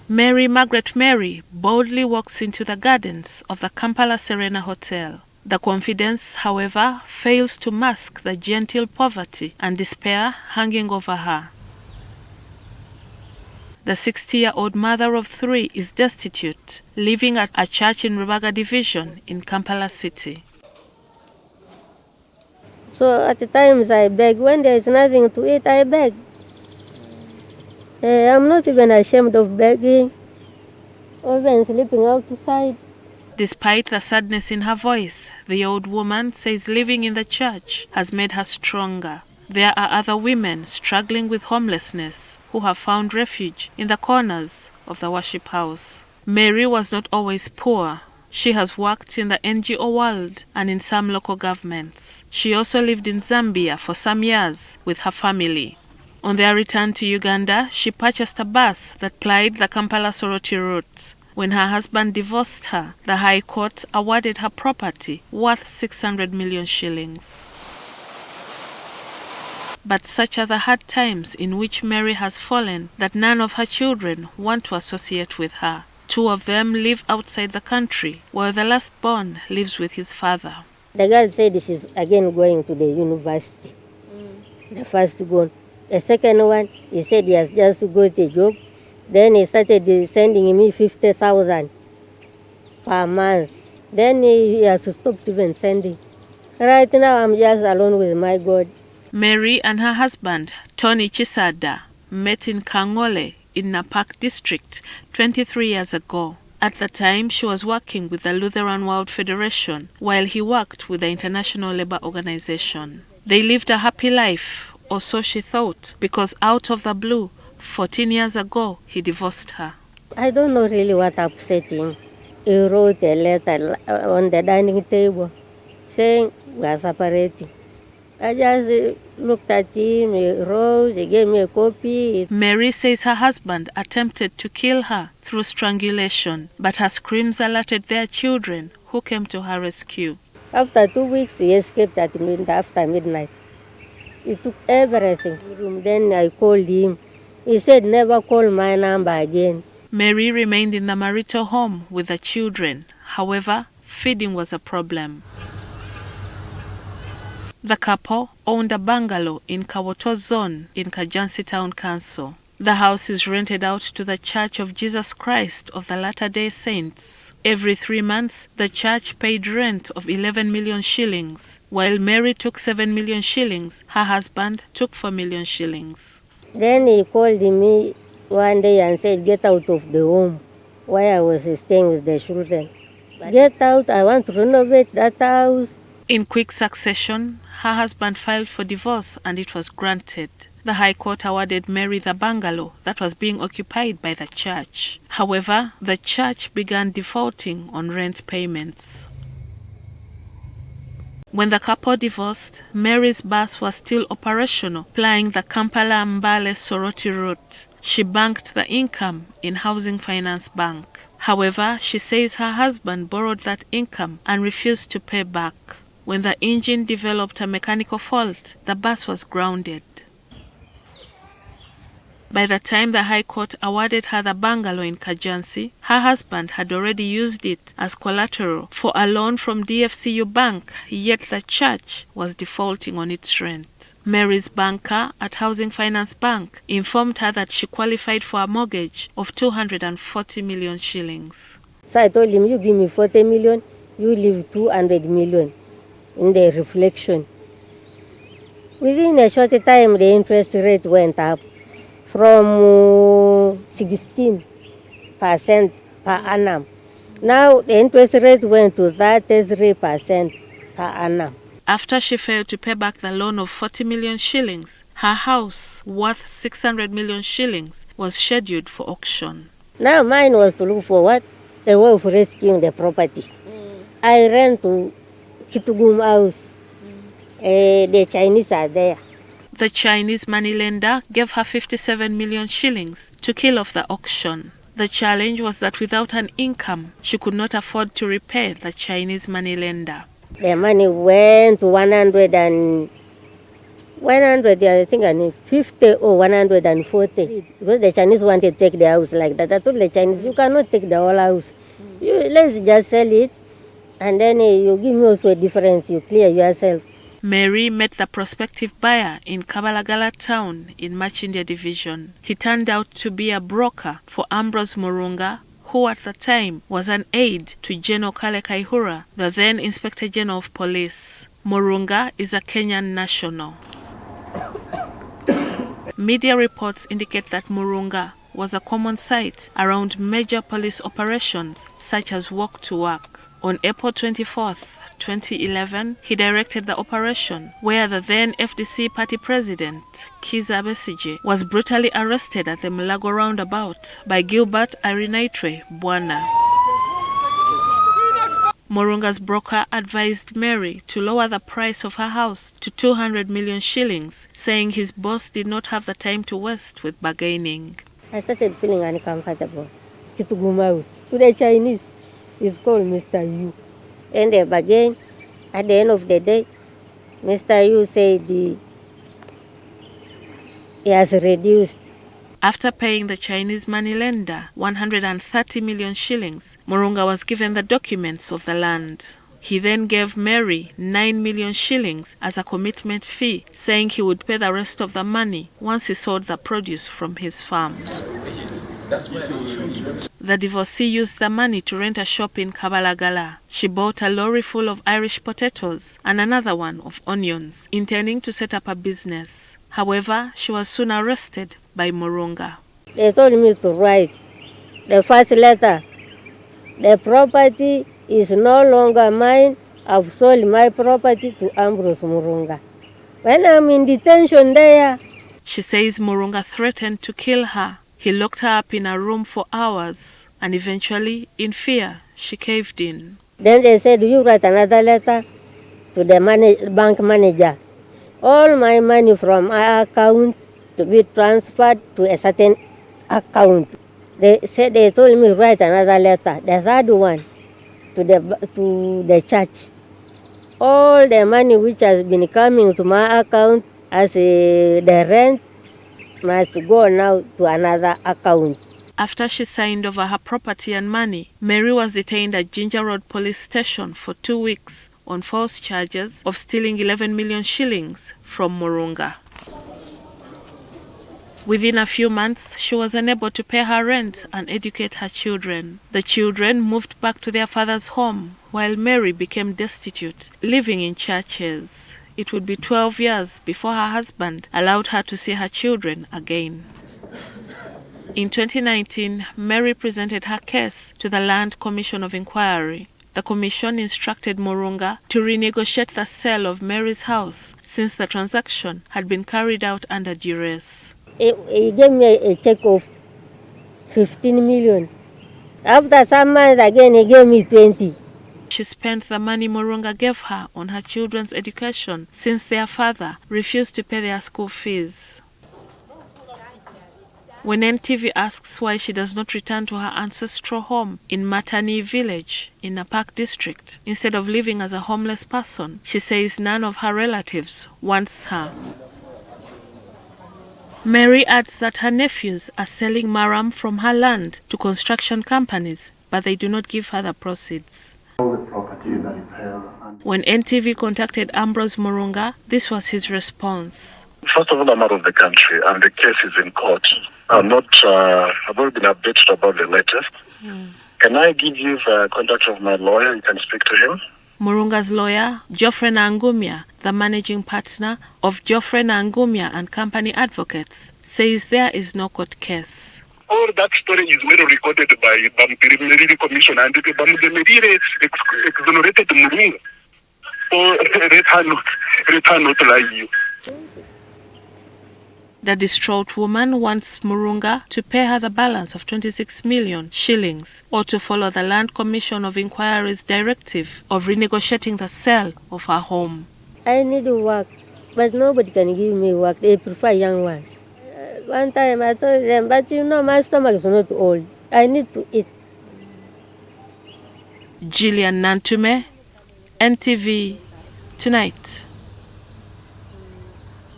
Margaret Meri boldly walks into the gardens of the Kampala Serena Hotel. The confidence, however, fails to mask the gentle poverty and despair hanging over her. The 60-year-old mother of 3 is destitute, living at a church in Rubaga Division in Kampala City. So at times I beg. When there is nothing to eat, I beg. I'm not even ashamed of begging, or even sleeping outside. Despite the sadness in her voice, the old woman says living in the church has made her stronger. There are other women struggling with homelessness who have found refuge in the corners of the worship house. Meri was not always poor. She has worked in the NGO world and in some local governments. She also lived in Zambia for some years with her family. On their return to Uganda, she purchased a bus that plied the Kampala-Soroti route. When her husband divorced her, the High Court awarded her property worth 600 million shillings. But such are the hard times in which Meri has fallen that none of her children want to associate with her. 2 of them live outside the country, while the last born lives with his father. The girl said she's again going to the university. The first born. The second one, he said he has just got a job. Then he started sending me 50,000 per month. Then he has stopped even sending. Right now I'm just alone with my God. Meri and her husband, Tony Chisada, met in Kangole in Napak district 23 years ago. At the time, she was working with the Lutheran World Federation, while he worked with the International Labour Organization. They lived a happy life, or so she thought, because out of the blue, 14 years ago, he divorced her. I don't know really what upset him. He wrote a letter on the dining table saying we are separating. I just looked at him, he wrote, he gave me a copy. Meri says her husband attempted to kill her through strangulation, but her screams alerted their children, who came to her rescue. After 2 weeks, he escaped after midnight. He took everything. Then I called him. He said, never call my number again. Meri remained in the marital home with the children. However, feeding was a problem. The couple owned a bungalow in Kawoto Zone in Kajansi Town Council. The house is rented out to the Church of Jesus Christ of the Latter-day Saints. Every 3 months, the church paid rent of 11 million shillings. While Meri took 7 million shillings, her husband took 4 million shillings. Then he called me one day and said, get out of the home where I was staying with the children. Get out, I want to renovate that house. In quick succession, her husband filed for divorce and it was granted. The High Court awarded Meri the bungalow that was being occupied by the church. However, the church began defaulting on rent payments. When the couple divorced, Meri's bus was still operational, plying the Kampala-Mbale-Soroti route. She banked the income in Housing Finance Bank. However, she says her husband borrowed that income and refused to pay back. When the engine developed a mechanical fault, the bus was grounded. By the time the High Court awarded her the bungalow in Kajansi, her husband had already used it as collateral for a loan from DFCU Bank, yet the church was defaulting on its rent. Meri's banker at Housing Finance Bank informed her that she qualified for a mortgage of 240 million shillings. So I told him, you give me 40 million, you leave 200 million in the reflection. Within a short time, the interest rate went up from 16% per annum. Now the interest rate went to 33% per annum. After she failed to pay back the loan of 40 million shillings, her house, worth 600 million shillings, was scheduled for auction. Now mine was to look for what? A way of rescuing the property. I ran to Kitgum House. The Chinese are there. The Chinese moneylender gave her 57 million shillings to kill off the auction. The challenge was that without an income, she could not afford to repay the Chinese moneylender. The money went to 150 100, I think I need 50 or 140. Because the Chinese wanted to take the house like that. I told the Chinese, you cannot take the whole house. Let's just sell it, and then you give me also a difference, you clear yourself. Meri met the prospective buyer in Kabalagala town in Machindia division. He turned out to be a broker for Ambrose Murunga, who at the time was an aide to General Kale Kaihura, the then Inspector General of Police. Murunga is a Kenyan national. Media reports indicate that Murunga was a common sight around major police operations such as Walk to Work. On April 24th, 2011, he directed the operation where the then FDC party president, Kizza Besigye, was brutally arrested at the Mulago roundabout by Gilbert Arinaitwe Bwana. Murunga's broker advised Meri to lower the price of her house to 200 million shillings, saying his boss did not have the time to waste with bargaining. I started feeling uncomfortable. Kitgum House. To the Chinese, it's called Mr. Yu. And they bargain. At the end of the day, Mr. Yu said he has reduced. After paying the Chinese moneylender 130 million shillings, Murunga was given the documents of the land. He then gave Meri 9 million shillings as a commitment fee, saying he would pay the rest of the money once he sold the produce from his farm. The divorcee used the money to rent a shop in Kabalagala. She bought a lorry full of Irish potatoes and another one of onions, intending to set up a business. However, she was soon arrested by Murunga. They told me to write the first letter. The property is no longer mine. I've sold my property to Ambrose Murunga. When I'm in detention there, she says Murunga threatened to kill her. He locked her up in a room for hours, and eventually, in fear, she caved in. Then they said, you write another letter to the bank manager. All my money from my account to be transferred to a certain account. They told me write another letter, the third one, to the church. All the money which has been coming to my account as the rent must go now to another account. After she signed over her property and money, Meri was detained at Ginger Road Police Station for 2 weeks on false charges of stealing 11 million shillings from Murunga. Within a few months, she was unable to pay her rent and educate her children. The children moved back to their father's home, while Meri became destitute, living in churches. It would be 12 years before her husband allowed her to see her children again. In 2019, Meri presented her case to the Land Commission of Inquiry. The commission instructed Murunga to renegotiate the sale of Meri's house since the transaction had been carried out under duress. He gave me a check of 15 million. After some months again, he gave me 20. She spent the money Murunga gave her on her children's education since their father refused to pay their school fees. When NTV asks why she does not return to her ancestral home in Matani village in Napak district instead of living as a homeless person, she says none of her relatives wants her. Meri adds that her nephews are selling maram from her land to construction companies, but they do not give her the proceeds. All the property that is held. When NTV contacted Ambrose Murunga, this was his response. First of all, I'm out of the country and the case is in court. I've already been updated about the latest. Can I give you the contact of my lawyer? You can speak to him. Murunga's lawyer, Geoffrey Nangumia, the managing partner of Geoffrey Nangumia and Company Advocates, says there is no court case. All that story is well recorded by the Meri Commission, and the Meri exonerated Murunga. So let her not lie you. The distraught woman wants Murunga to pay her the balance of 26 million shillings or to follow the Land Commission of Inquiry's directive of renegotiating the sale of her home. I need work, but nobody can give me work. They prefer young ones. One time I told them, but my stomach is not old. I need to eat. Gillian Nantume, NTV Tonight.